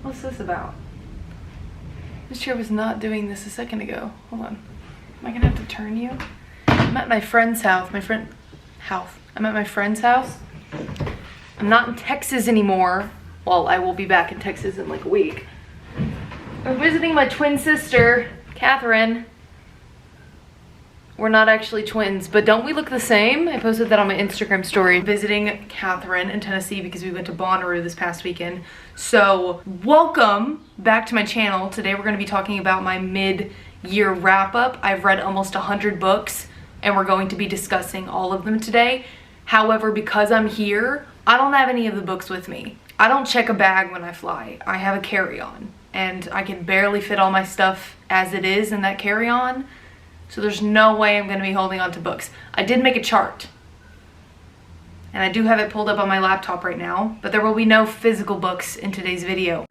What's this about? This chair was not doing this a second ago. Hold on. Am I gonna have to turn you? I'm at my friend's house. I'm at my friend's house. I'm not in Texas anymore. Well, I will be back in Texas in like a week. I'm visiting my twin sister, Catherine. We're not actually twins, but don't we look the same? I posted that on my Instagram story. Visiting Catherine in Tennessee because we went to Bonnaroo this past weekend. So welcome back to my channel. Today we're gonna be talking about my mid-year wrap-up. I've read almost 100 books and we're going to be discussing all of them today. However, because I'm here, I don't have any of the books with me. I don't check a bag when I fly. I have a carry-on and I can barely fit all my stuff as it is in that carry-on. So there's no way I'm going to be holding on to books. I did make a chart. And I do have it pulled up on my laptop right now. But there will be no physical books in today's video.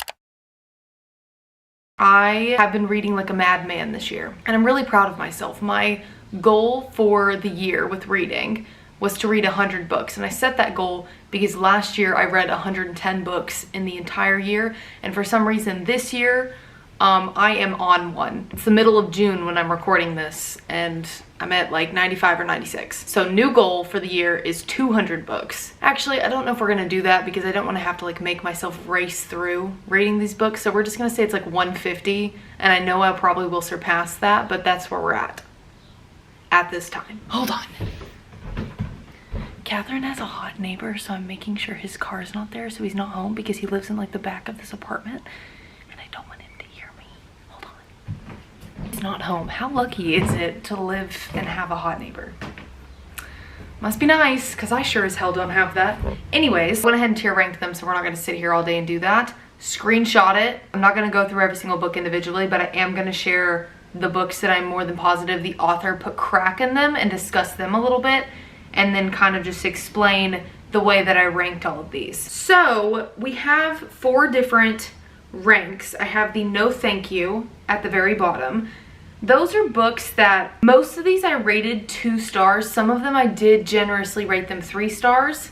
I have been reading like a madman this year. And I'm really proud of myself. My goal for the year with reading was to read 100 books. And I set that goal because last year I read 110 books in the entire year. And for some reason this year, I am on one. It's the middle of June when I'm recording this and I'm at like 95 or 96. So new goal for the year is 200 books. Actually, I don't know if we're gonna do that because I don't wanna have to like make myself race through reading these books. So we're just gonna say it's like 150 and I know I probably will surpass that, but that's where we're at this time. Hold on. Catherine has a hot neighbor, so I'm making sure his car's not there so he's not home because he lives in like the back of this apartment and I don't want him to hear me. Hold on. He's not home. How lucky is it to live and have a hot neighbor? Must be nice because I sure as hell don't have that. Anyways, I went ahead and tier ranked them, so we're not going to sit here all day and do that. Screenshot it. I'm not going to go through every single book individually, but I am going to share the books that I'm more than positive the author put crack in them and discuss them a little bit. And then kind of just explain the way that I ranked all of these. So we have 4 different ranks. I have the no thank you at the very bottom. Those are books that most of these I rated 2 stars. Some of them I did generously rate them 3 stars.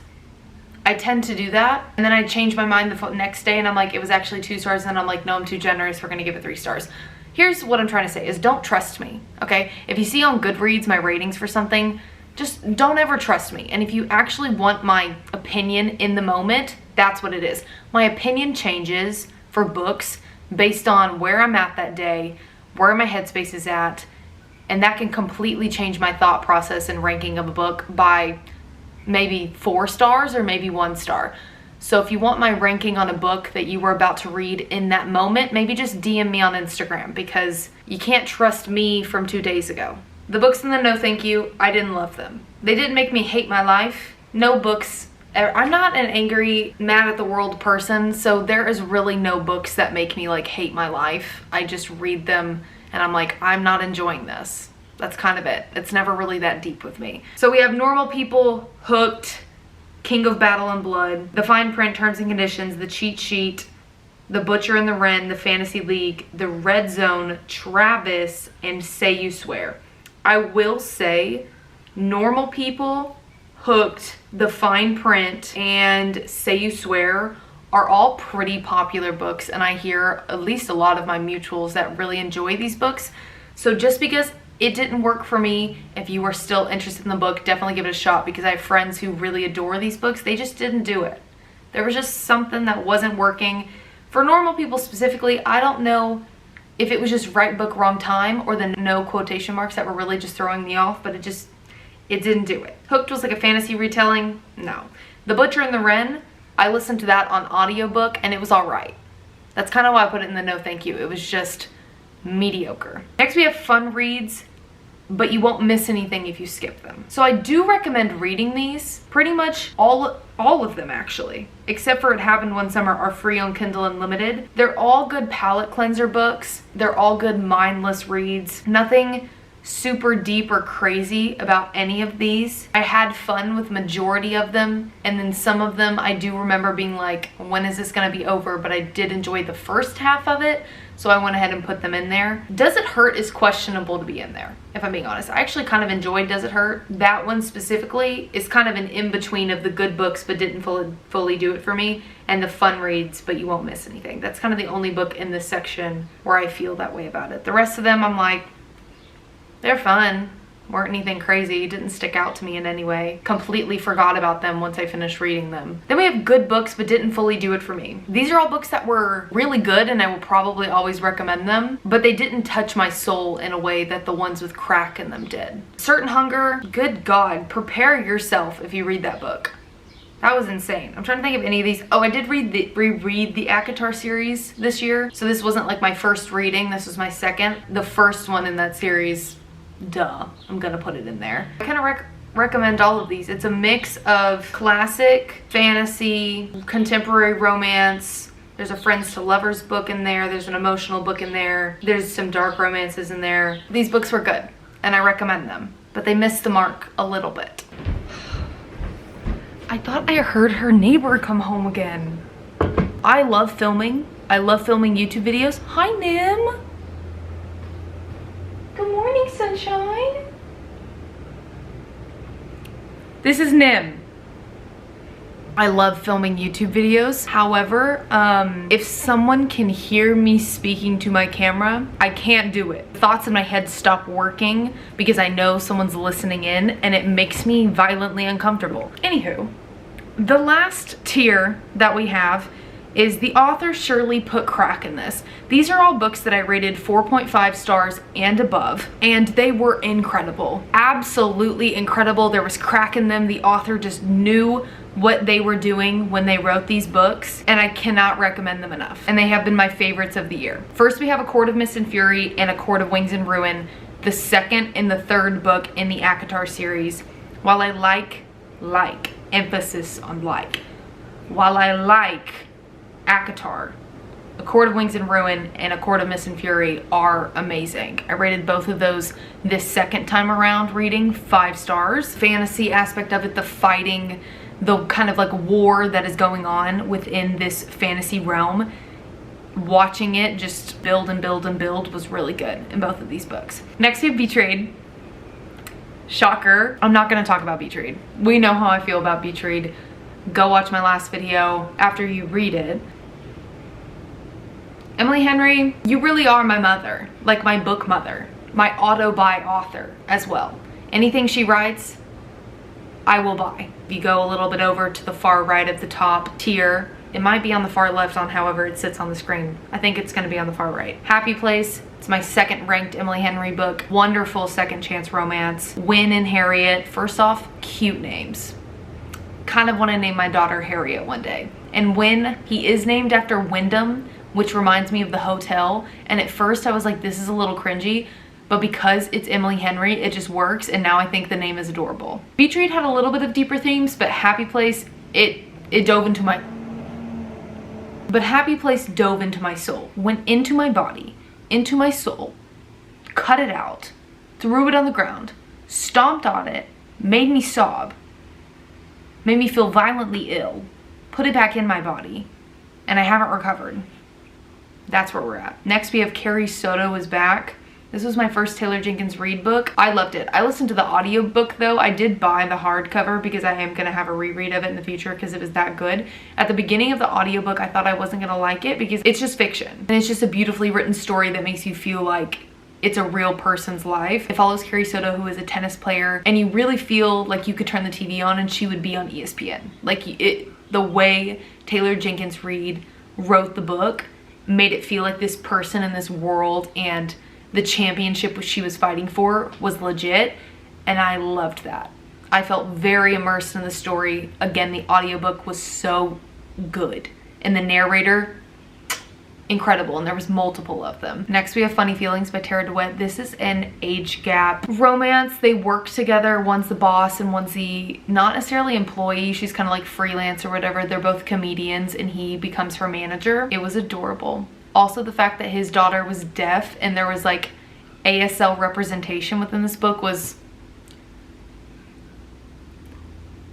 I tend to do that. And then I change my mind the next day and I'm like, it was actually 2 stars. And I'm like, no, I'm too generous. We're gonna give it 3 stars. Here's what I'm trying to say is don't trust me, okay? If you see on Goodreads my ratings for something, just don't ever trust me. And if you actually want my opinion in the moment, that's what it is. My opinion changes for books based on where I'm at that day, where my headspace is at, and that can completely change my thought process and ranking of a book by maybe 4 stars or maybe 1 star. So if you want my ranking on a book that you were about to read in that moment, maybe just DM me on Instagram because you can't trust me from 2 days ago. The books in the no thank you, I didn't love them. They didn't make me hate my life. No books. I'm not an angry, mad at the world person, so there is really no books that make me like hate my life. I just read them and I'm like, I'm not enjoying this. That's kind of it. It's never really that deep with me. So we have Normal People, Hooked, King of Battle and Blood, The Fine Print, Terms and Conditions, The Cheat Sheet, The Butcher and the Wren, The Fantasy League, The Red Zone, Travis, and Say You Swear. I will say Normal People, Hooked, The Fine Print, and Say You Swear are all pretty popular books, and I hear at least a lot of my mutuals that really enjoy these books. So just because it didn't work for me, if you are still interested in the book, definitely give it a shot because I have friends who really adore these books. They just didn't do it. There was just something that wasn't working. For Normal People specifically, I don't know if it was just right book, wrong time, or the no quotation marks that were really just throwing me off, but it didn't do it. Hooked was like a fantasy retelling, no. The Butcher and the Wren, I listened to that on audiobook and it was all right. That's kind of why I put it in the no thank you. It was just mediocre. Next we have fun reads, but you won't miss anything if you skip them. So I do recommend reading these. Pretty much all of them actually, except for It Happened One Summer, are free on Kindle Unlimited. They're all good palate cleanser books. They're all good mindless reads. Nothing super deep or crazy about any of these. I had fun with majority of them, and then some of them I do remember being like, when is this gonna be over? But I did enjoy the first half of it, so I went ahead and put them in there. Does It Hurt is questionable to be in there, if I'm being honest. I actually kind of enjoyed Does It Hurt. That one specifically is kind of an in-between of the good books but didn't fully do it for me, and the fun reads but you won't miss anything. That's kind of the only book in this section where I feel that way about it. The rest of them I'm like, they're fun, weren't anything crazy, didn't stick out to me in any way. Completely forgot about them once I finished reading them. Then we have good books but didn't fully do it for me. These are all books that were really good and I will probably always recommend them, but they didn't touch my soul in a way that the ones with crack in them did. Certain Hunger, good God, prepare yourself if you read that book. That was insane. I'm trying to think of any of these. Oh, I did reread the ACOTAR series this year. So this wasn't like my first reading, this was my second. The first one in that series, duh, I'm gonna put it in there. I kind of recommend all of these. It's a mix of classic, fantasy, contemporary romance. There's a friends to lovers book in there. There's an emotional book in there. There's some dark romances in there. These books were good and I recommend them, but they missed the mark a little bit. I thought I heard her neighbor come home again. I love filming. I love filming YouTube videos. Hi, Nim. Good morning, sunshine. This is Nim. I love filming YouTube videos. However, if someone can hear me speaking to my camera, I can't do it. Thoughts in my head stop working because I know someone's listening in and it makes me violently uncomfortable. Anywho, the last tier that we have is the author surely put crack in this. These are all books that I rated 4.5 stars and above, and they were incredible. Absolutely incredible. There was crack in them. The author just knew what they were doing when they wrote these books, and I cannot recommend them enough. And they have been my favorites of the year. First, we have A Court of Mist and Fury and A Court of Wings and Ruin, the second and the third book in the ACOTAR series. While I like, emphasis on like, while I like ACOTAR, A Court of Wings and Ruin and A Court of Mist and Fury are amazing. I rated both of those this second time around reading 5 stars. Fantasy aspect of it, the fighting, the kind of like war that is going on within this fantasy realm, watching it just build and build and build was really good in both of these books. Next we have Betrayed. Shocker. I'm not gonna talk about Betrayed. We know how I feel about Betrayed. Go watch my last video after you read it. Emily Henry, you really are my mother, like my book mother, my auto-buy author as well. Anything she writes, I will buy. If you go a little bit over to the far right of the top tier, it might be on the far left on however it sits on the screen. I think it's gonna be on the far right. Happy Place, it's my second ranked Emily Henry book. Wonderful second chance romance. Wynne and Harriet, first off, cute names. Kind of want to name my daughter Harriet one day. And Wynne, he is named after Wyndham, which reminds me of the hotel. And at first I was like, this is a little cringy, but because it's Emily Henry, it just works. And now I think the name is adorable. Betrayed had a little bit of deeper themes, but Happy Place, it dove into my, Happy Place dove into my soul, went into my body, into my soul, cut it out, threw it on the ground, stomped on it, made me sob, made me feel violently ill, put it back in my body, and I haven't recovered. That's where we're at. Next we have Carrie Soto is back. This was my first Taylor Jenkins Reid book. I loved it. I listened to the audiobook though. I did buy the hardcover because I am gonna have a reread of it in the future because it was that good. At the beginning of the audiobook, I thought I wasn't gonna like it because it's just fiction. And it's just a beautifully written story that makes you feel like it's a real person's life. It follows Carrie Soto, who is a tennis player, and you really feel like you could turn the TV on and she would be on ESPN. Like the way Taylor Jenkins Reid wrote the book made it feel like this person in this world, and the championship which she was fighting for was legit, and I loved that. I felt very immersed in the story. Again, the audiobook was so good, and the narrator, incredible, and there was multiple of them. Next we have Funny Feelings by Tara DeWitt. This is an age gap romance. They work together. One's the boss and one's the not necessarily employee. She's kind of like freelance or whatever. They're both comedians and he becomes her manager. It was adorable. Also the fact that his daughter was deaf and there was like ASL representation within this book was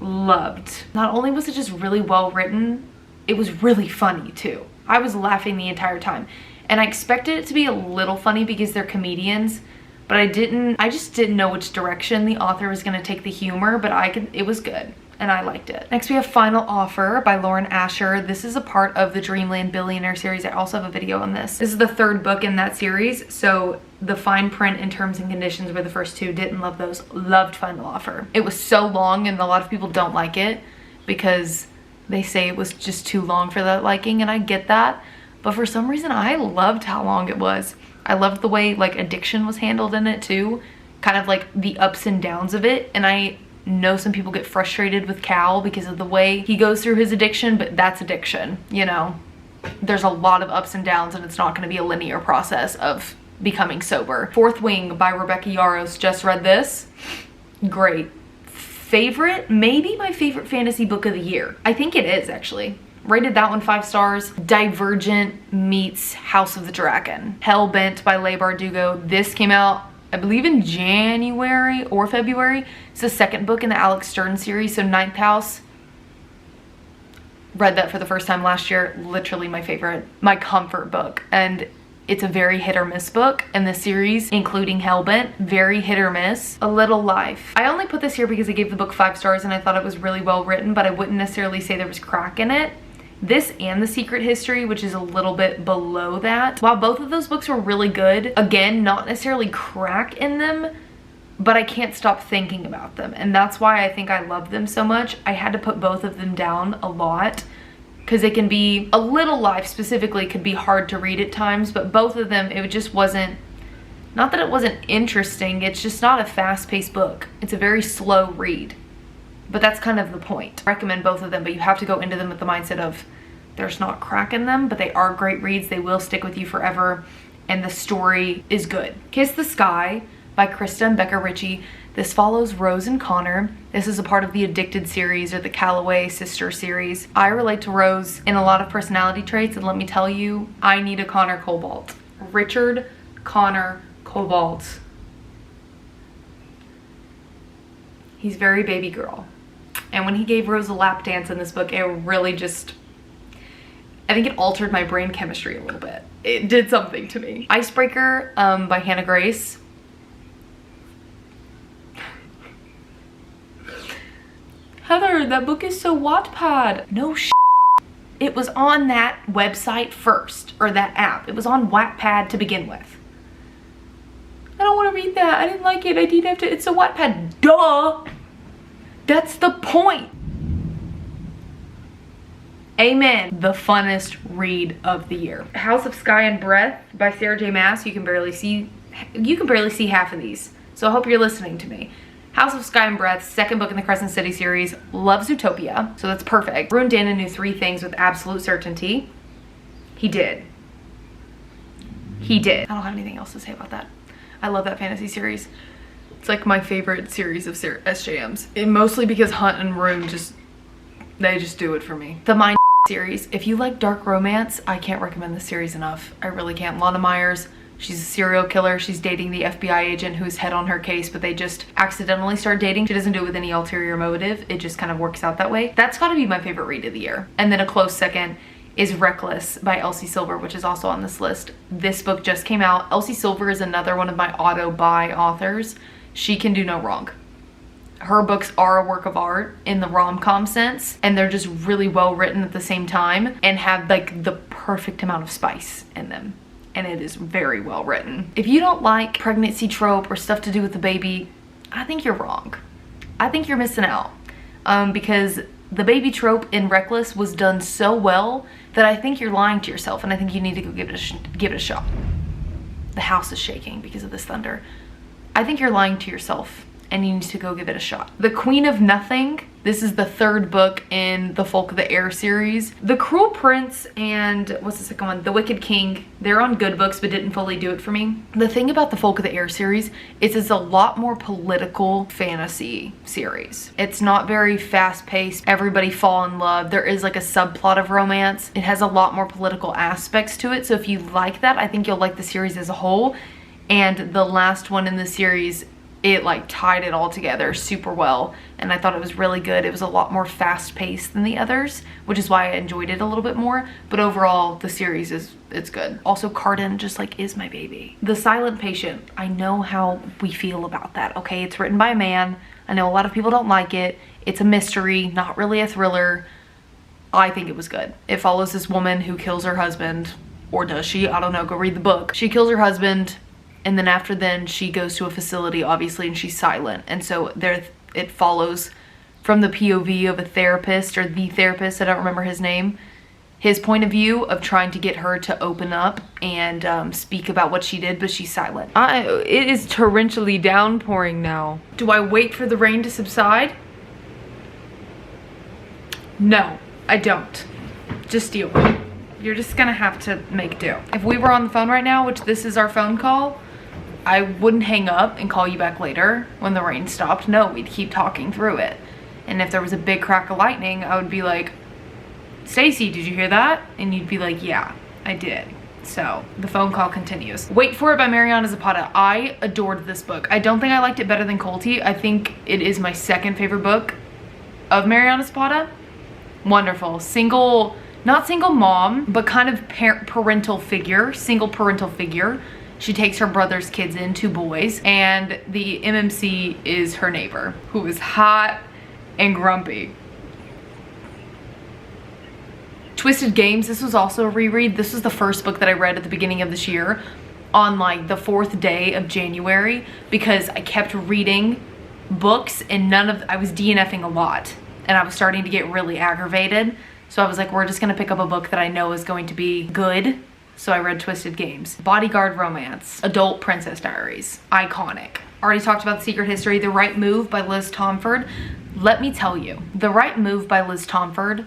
loved. Not only was it just really well written, it was really funny too. I was laughing the entire time. And I expected it to be a little funny because they're comedians, but I just didn't know which direction the author was gonna take the humor, but it was good. And I liked it. Next we have Final Offer by Lauren Asher. This is a part of the Dreamland Billionaire series. I also have a video on this. This is the third book in that series, so the fine print and terms and conditions were the first two. Didn't love those. Loved Final Offer. It was so long and a lot of people don't like it because they say it was just too long for that liking, and I get that. But for some reason I loved how long it was. I loved the way like addiction was handled in it too. Kind of like the ups and downs of it, and I know some people get frustrated with Cal because of the way he goes through his addiction, but that's addiction, you know. There's a lot of ups and downs and it's not going to be a linear process of becoming sober. Fourth Wing by Rebecca Yarros. Just read this. Great. Favorite? Maybe my favorite fantasy book of the year. I think it is actually. Rated that one 5 stars. Divergent meets House of the Dragon. Hellbent by Leigh Bardugo. This came out I believe in January or February. It's the second book in the Alex Stern series, so Ninth House. Read that for the first time last year. Literally my favorite, my comfort book. And it's a very hit or miss book in the series, including Hellbent. Very hit or miss. A Little Life. I only put this here because I gave the book 5 stars and I thought it was really well written, but I wouldn't necessarily say there was crack in it. This and The Secret History, which is a little bit below that. While both of those books were really good, again, not necessarily crack in them, but I can't stop thinking about them. And that's why I think I love them so much. I had to put both of them down a lot because it can be, A Little Life specifically could be hard to read at times, but both of them, it just wasn't, not that it wasn't interesting, it's just not a fast-paced book. It's a very slow read. But that's kind of the point. I recommend both of them, but you have to go into them with the mindset of there's not crack in them, but they are great reads. They will stick with you forever, and the story is good. Kiss the Sky by Krista and Becca Ritchie. This follows Rose and Connor. This is a part of the Addicted series or the Calloway sister series. I relate to Rose in a lot of personality traits, and let me tell you, I need a Connor Cobalt. Richard Connor Cobalt. He's very baby girl. And when he gave Rose a lap dance in this book, it really just, I think it altered my brain chemistry a little bit. It did something to me. Icebreaker by Hannah Grace. Heather, that book is so Wattpad. No shit. It was on that website first, or that app. It was on Wattpad to begin with. I don't want to read that. I didn't like it. I did have to. It's a Wattpad. Duh. That's the point. Amen. The funnest read of the year. House of Sky and Breath by Sarah J. Maas. You can barely see half of these. So I hope you're listening to me. House of Sky and Breath, second book in the Crescent City series. Love Zootopia. So that's perfect. Ruin Dana knew 3 things with absolute certainty. He did. He did. I don't have anything else to say about that. I love that fantasy series. It's like my favorite series of SJMs. And mostly because Hunt and Rune they just do it for me. The Mind series. If you like dark romance, I can't recommend this series enough. I really can't. Lana Myers, she's a serial killer. She's dating the FBI agent who's head on her case, but they just accidentally start dating. She doesn't do it with any ulterior motive. It just kind of works out that way. That's gotta be my favorite read of the year. And then a close second is Reckless by Elsie Silver, which is also on this list. This book just came out. Elsie Silver is another one of my auto-buy authors. She can do no wrong. Her books are a work of art in the rom-com sense, and they're just really well written at the same time and have like the perfect amount of spice in them. And it is very well written. If you don't like pregnancy trope or stuff to do with the baby, I think you're wrong. I think you're missing out because the baby trope in Reckless was done so well that I think you're lying to yourself, and I think you need to go give it a shot. The house is shaking because of this thunder. I think you're lying to yourself and you need to go give it a shot. The Queen of Nothing. This is the third book in the Folk of the Air series. The Cruel Prince and what's the second one? The Wicked King. They're on good books but didn't fully do it for me. The thing about the Folk of the Air series is it's a lot more political fantasy series. It's not very fast paced. Everybody fall in love. There is like a subplot of romance. It has a lot more political aspects to it. So if you like that, I think you'll like the series as a whole. And the last one in the series, it like tied it all together super well, and I thought it was really good. It was a lot more fast-paced than the others, which is why I enjoyed it a little bit more, but overall the series it's good. Also, Carden just like is my baby. The Silent Patient, I know how we feel about that, okay? It's written by a man. I know a lot of people don't like it. It's a mystery, not really a thriller. I think it was good. It follows this woman who kills her husband, or does she? I don't know, go read the book. She kills her husband, and then after then she goes to a facility, obviously, and she's silent. And so there it follows from the POV of a therapist, or the therapist, I don't remember his name, his point of view of trying to get her to open up and speak about what she did, but she's silent. It is torrentially downpouring now. Do I wait for the rain to subside? No, I don't. Just deal with it. You're just gonna have to make do. If we were on the phone right now, which this is our phone call, I wouldn't hang up and call you back later when the rain stopped. No, we'd keep talking through it. And if there was a big crack of lightning, I would be like, Stacy, did you hear that? And you'd be like, yeah, I did. So the phone call continues. Wait for It by Mariana Zapata. I adored this book. I don't think I liked it better than Colty. I think it is my second favorite book of Mariana Zapata. Wonderful. Single, not single mom, but kind of parental figure, single parental figure. She takes her brother's kids in, 2 boys, and the MMC is her neighbor, who is hot and grumpy. Twisted Games, this was also a reread. This was the first book that I read at the beginning of this year on like the 4th day of January, because I kept reading books and I was DNFing a lot, and I was starting to get really aggravated. So I was like, we're just gonna pick up a book that I know is going to be good. So I read Twisted Games. Bodyguard Romance, Adult Princess Diaries, iconic. Already talked about The Secret History. The Right Move by Liz Tomford. Let me tell you, The Right Move by Liz Tomford,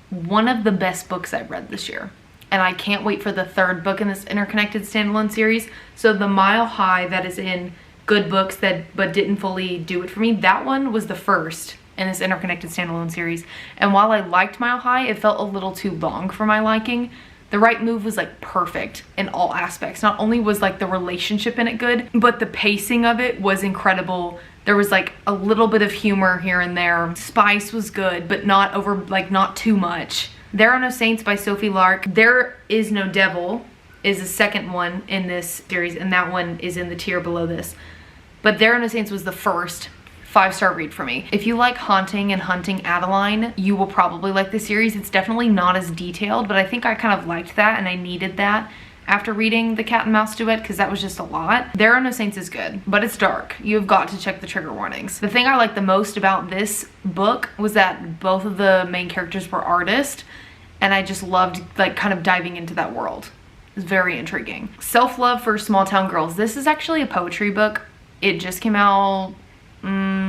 one of the best books I've read this year. And I can't wait for the 3rd book in this interconnected standalone series. So the Mile High that is in Good Books but didn't fully do it for me, that one was the first in this interconnected standalone series. And while I liked Mile High, it felt a little too long for my liking. The Right Move was like perfect in all aspects. Not only was like the relationship in it good, but the pacing of it was incredible. There was like a little bit of humor here and there. Spice was good, but not not too much. There Are No Saints by Sophie Lark. There Is No Devil is the second one in this series, and that one is in the tier below this. But There Are No Saints was the first 5-star read for me. If you like Haunting and Hunting Adeline, you will probably like the series. It's definitely not as detailed, but I think I kind of liked that, and I needed that after reading the Cat and Mouse Duet, because that was just a lot. There Are No Saints is good, but it's dark. You've got to check the trigger warnings. The thing I liked the most about this book was that both of the main characters were artists, and I just loved like kind of diving into that world. It's very intriguing. Self-Love for Small Town Girls. This is actually a poetry book. It just came out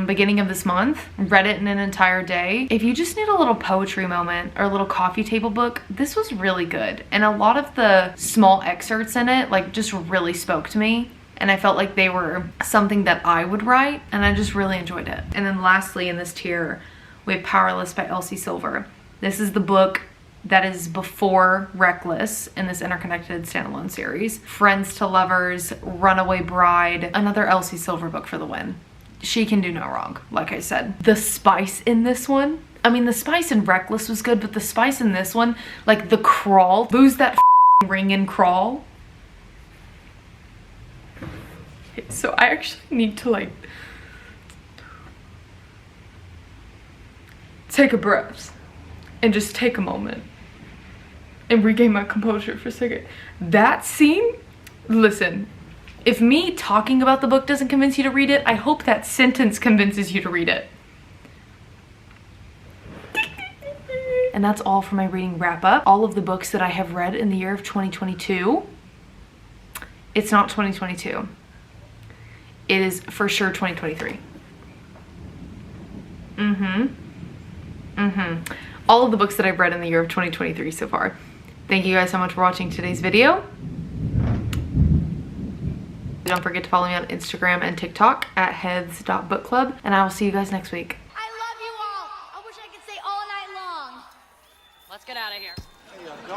beginning of this month. Read it in an entire day. If you just need a little poetry moment or a little coffee table book, this was really good. And a lot of the small excerpts in it like just really spoke to me, and I felt like they were something that I would write, and I just really enjoyed it. And then lastly in this tier, we have Powerless by Elsie Silver. This is the book that is before Reckless in this interconnected standalone series. Friends to Lovers, Runaway Bride, another Elsie Silver book for the win. She can do no wrong, like I said. The spice in this one, I mean, the spice in Reckless was good, but the spice in this one, like the crawl, lose that ring and crawl. Okay, so I actually need to like take a breath and just take a moment and regain my composure for a second. That scene, listen, if me talking about the book doesn't convince you to read it, I hope that sentence convinces you to read it. And that's all for my reading wrap up. All of the books that I have read in the year of 2022. It's not 2022. It is for sure 2023. All of the books that I've read in the year of 2023 so far. Thank you guys so much for watching today's video. Don't forget to follow me on Instagram and TikTok at heaths.bookclub, and I will see you guys next week.